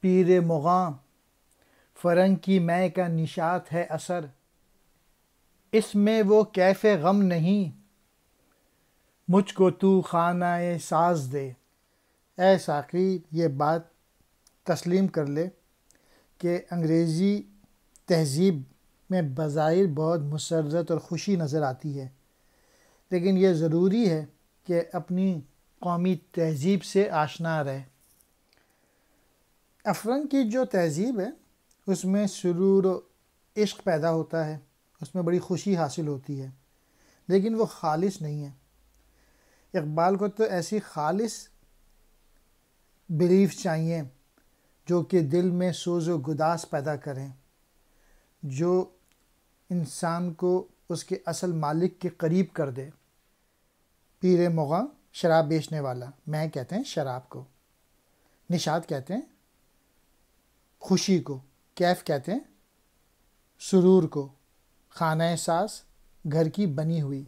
پیر مغاں فرنگ کی مے کا نشاط ہے اثر، اس میں وہ کیف غم نہیں، مجھ کو تو خانہ ساز دے۔ اے ساقی یہ بات تسلیم کر لے کہ انگریزی تہذیب میں بظاہر بہت مسرت اور خوشی نظر آتی ہے، لیکن یہ ضروری ہے کہ اپنی قومی تہذیب سے آشنا رہے۔ افرنگ کی جو تہذیب ہے اس میں سرور و عشق پیدا ہوتا ہے، اس میں بڑی خوشی حاصل ہوتی ہے، لیکن وہ خالص نہیں ہے۔ اقبال کو تو ایسی خالص بلیف چاہیے جو کہ دل میں سوز و گداز پیدا کریں، جو انسان کو اس کے اصل مالک کے قریب کر دے۔ پیر مغاں شراب بیچنے والا، میں کہتے ہیں شراب کو، نشاط کہتے ہیں خوشی کو، کیف کہتے ہیں سرور کو، خانہ ساز گھر کی بنی ہوئی۔